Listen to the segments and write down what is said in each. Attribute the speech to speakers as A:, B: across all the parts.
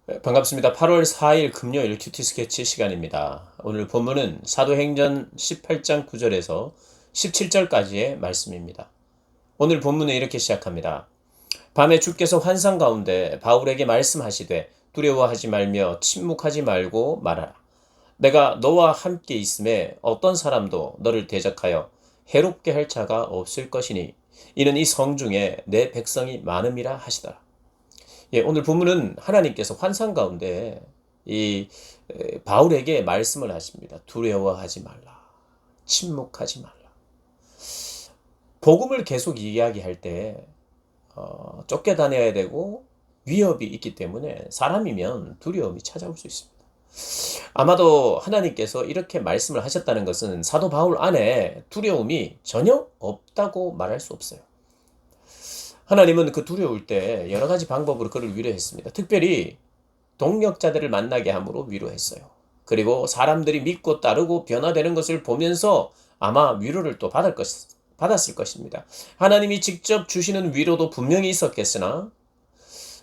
A: 네, 반갑습니다. 8월 4일 금요일 큐티 스케치 시간입니다. 오늘 본문은 사도행전 18장 9절에서 17절까지의 말씀입니다. 오늘 본문은 이렇게 시작합니다. 밤에 주께서 환상 가운데 바울에게 말씀하시되 두려워하지 말며 침묵하지 말고 말하라. 내가 너와 함께 있음에 어떤 사람도 너를 대적하여 해롭게 할 자가 없을 것이니 이는 이 성중에 내 백성이 많음이라 하시더라. 예, 오늘 본문은 하나님께서 환상 가운데 이 바울에게 말씀을 하십니다. 두려워하지 말라. 침묵하지 말라. 복음을 계속 이야기할 때 쫓겨다녀야 되고 위협이 있기 때문에 사람이면 두려움이 찾아올 수 있습니다. 아마도 하나님께서 이렇게 말씀을 하셨다는 것은 사도 바울 안에 두려움이 전혀 없다고 말할 수 없어요. 하나님은 그 두려울 때 여러 가지 방법으로 그를 위로했습니다. 특별히 동력자들을 만나게 함으로 위로했어요. 그리고 사람들이 믿고 따르고 변화되는 것을 보면서 아마 위로를 또 받았을 것입니다. 하나님이 직접 주시는 위로도 분명히 있었겠으나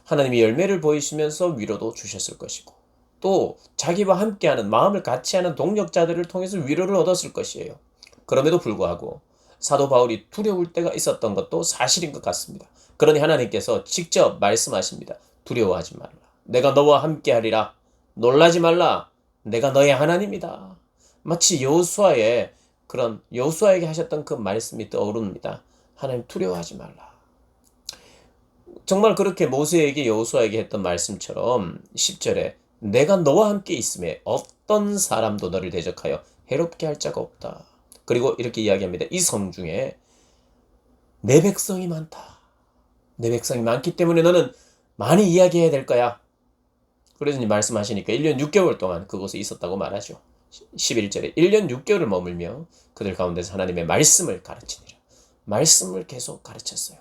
A: 하나님이 열매를 보이시면서 위로도 주셨을 것이고 또 자기와 함께하는 마음을 같이 하는 동력자들을 통해서 위로를 얻었을 것이에요. 그럼에도 불구하고 사도 바울이 두려울 때가 있었던 것도 사실인 것 같습니다. 그러니 하나님께서 직접 말씀하십니다. 두려워하지 말라. 내가 너와 함께하리라. 놀라지 말라. 내가 너의 하나님이다. 마치 여호수아의 그런 여호수아에게 하셨던 그 말씀이 떠오릅니다. 하나님 두려워하지 말라. 정말 그렇게 모세에게 여호수아에게 했던 말씀처럼 10절에 내가 너와 함께 있음에 어떤 사람도 너를 대적하여 해롭게 할 자가 없다. 그리고 이렇게 이야기합니다. 이 성 중에 내 백성이 많다. 내 백성이 많기 때문에 너는 많이 이야기해야 될 거야. 그러더니 말씀하시니까 1년 6개월 동안 그곳에 있었다고 말하죠. 11절에 1년 6개월을 머물며 그들 가운데서 하나님의 말씀을 가르치니라. 말씀을 계속 가르쳤어요.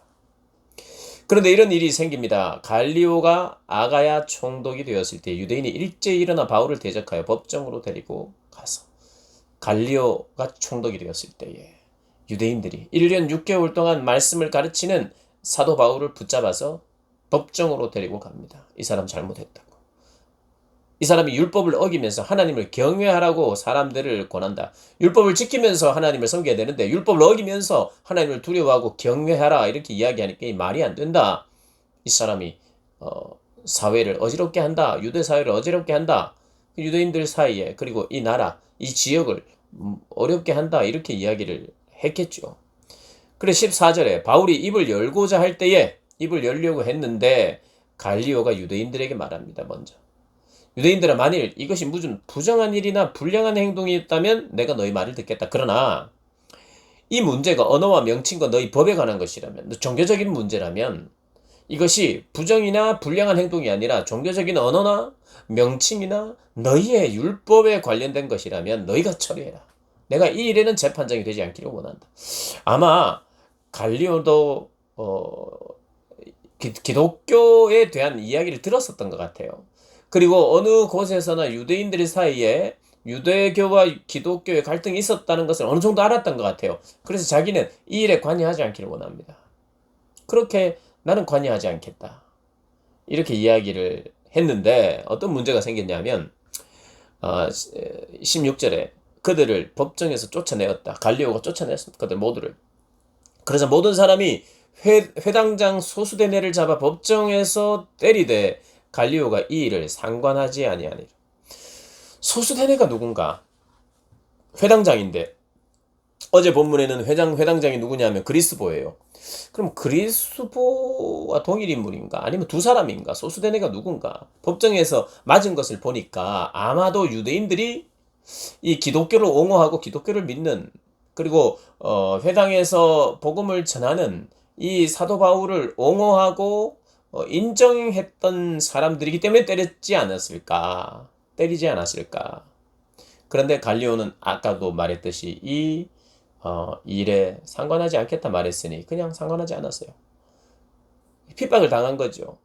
A: 그런데 이런 일이 생깁니다. 갈리오가 아가야 총독이 되었을 때 유대인이 일제히 일어나 바울을 대적하여 법정으로 데리고 가서 갈리오가 총독이 되었을 때에 유대인들이 1년 6개월 동안 말씀을 가르치는 사도 바울을 붙잡아서 법정으로 데리고 갑니다. 이 사람 잘못했다고. 이 사람이 율법을 어기면서 하나님을 경외하라고 사람들을 권한다. 율법을 지키면서 하나님을 섬겨야 되는데 율법을 어기면서 하나님을 두려워하고 경외하라 이렇게 이야기하니까 이 말이 안 된다. 이 사람이 사회를 어지럽게 한다. 유대 사회를 어지럽게 한다. 유대인들 사이에 그리고 이 나라, 이 지역을 어렵게 한다. 이렇게 이야기를 했겠죠. 그래 14절에 바울이 입을 열고자 할 때에 입을 열려고 했는데 갈리오가 유대인들에게 말합니다. 먼저. 유대인들은 만일 이것이 무슨 부정한 일이나 불량한 행동이었다면 내가 너희 말을 듣겠다. 그러나 이 문제가 언어와 명칭과 너희 법에 관한 것이라면 종교적인 문제라면 이것이 부정이나 불량한 행동이 아니라 종교적인 언어나 명칭이나 너희의 율법에 관련된 것이라면 너희가 처리해라. 내가 이 일에는 재판장이 되지 않기를 원한다. 아마 갈리오도 기독교에 대한 이야기를 들었었던 것 같아요. 그리고 어느 곳에서나 유대인들 사이에 유대교와 기독교의 갈등이 있었다는 것을 어느 정도 알았던 것 같아요. 그래서 자기는 이 일에 관여하지 않기를 원합니다. 그렇게 나는 관여하지 않겠다. 이렇게 이야기를 했는데 어떤 문제가 생겼냐면 16절에 그들을 법정에서 쫓아내었다. 갈리오가 쫓아냈습니다. 그들 모두를. 그래서 모든 사람이 회당장 소수대네를 잡아 법정에서 때리되 갈리오가 이 일을 상관하지 아니하니라. 소수대네가 누군가? 회당장인데 어제 본문에는 회당장이 누구냐면 그리스보예요. 그럼 그리스보와 동일 인물인가? 아니면 두 사람인가? 소수대네가 누군가? 법정에서 맞은 것을 보니까 아마도 유대인들이 이 기독교를 옹호하고 기독교를 믿는 그리고 회당에서 복음을 전하는 이 사도 바울을 옹호하고 인정했던 사람들이기 때문에 때리지 않았을까? 그런데 갈리오는 아까도 말했듯이 이 일에 상관하지 않겠다 말했으니 그냥 상관하지 않았어요. 핍박을 당한 거죠.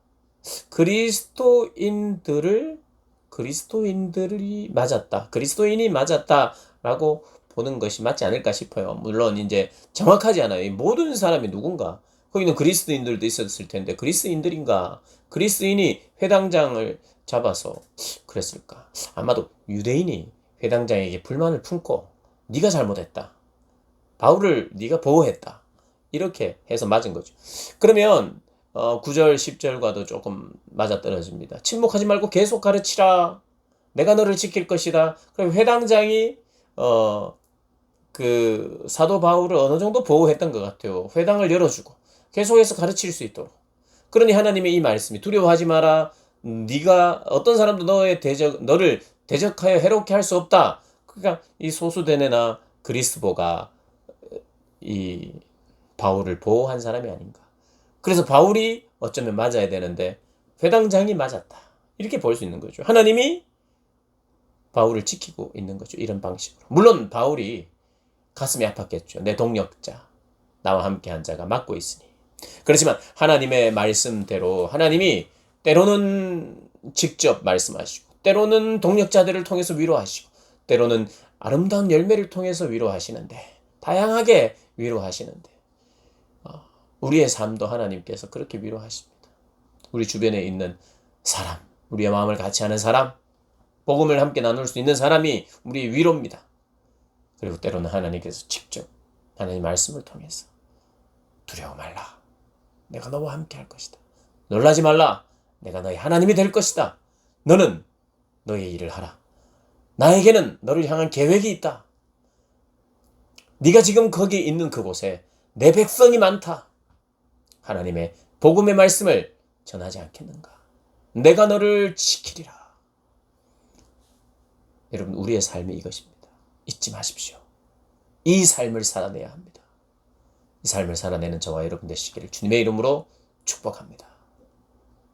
A: 그리스도인들이 맞았다. 그리스도인이 맞았다라고 보는 것이 맞지 않을까 싶어요. 물론 이제 정확하지 않아요. 모든 사람이 누군가. 거기는 그리스도인들도 있었을 텐데 그리스도인들인가? 그리스인이 회당장을 잡아서 그랬을까? 아마도 유대인이 회당장에게 불만을 품고 네가 잘못했다. 바울을 네가 보호했다. 이렇게 해서 맞은 거죠. 그러면 9절, 10절과도 조금 맞아떨어집니다. 침묵하지 말고 계속 가르치라. 내가 너를 지킬 것이다. 그럼 회당장이 그 사도 바울을 어느 정도 보호했던 것 같아요. 회당을 열어주고 계속해서 가르칠 수 있도록. 그러니 하나님의 이 말씀이 두려워하지 마라. 네가 어떤 사람도 너를 대적하여 해롭게 할 수 없다. 그러니까 이 소수대네나 그리스보가 이 바울을 보호한 사람이 아닌가. 그래서 바울이 어쩌면 맞아야 되는데 회당장이 맞았다. 이렇게 볼 수 있는 거죠. 하나님이 바울을 지키고 있는 거죠. 이런 방식으로. 물론 바울이 가슴이 아팠겠죠. 내 동력자, 나와 함께한 자가 맞고 있으니. 그렇지만 하나님의 말씀대로 하나님이 때로는 직접 말씀하시고 때로는 동력자들을 통해서 위로하시고 때로는 아름다운 열매를 통해서 위로하시는데 다양하게 위로하시는데 우리의 삶도 하나님께서 그렇게 위로하십니다. 우리 주변에 있는 사람, 우리의 마음을 같이 하는 사람, 복음을 함께 나눌 수 있는 사람이 우리 위로입니다. 그리고 때로는 하나님께서 직접 하나님 말씀을 통해서 두려워 말라. 내가 너와 함께 할 것이다. 놀라지 말라. 내가 너의 하나님이 될 것이다. 너는 너의 일을 하라. 나에게는 너를 향한 계획이 있다. 네가 지금 거기 있는 그곳에 내 백성이 많다. 하나님의 복음의 말씀을 전하지 않겠는가? 내가 너를 지키리라. 여러분, 우리의 삶이 이것입니다. 잊지 마십시오. 이 삶을 살아내야 합니다. 이 삶을 살아내는 저와 여러분 되시기를 주님의 이름으로 축복합니다.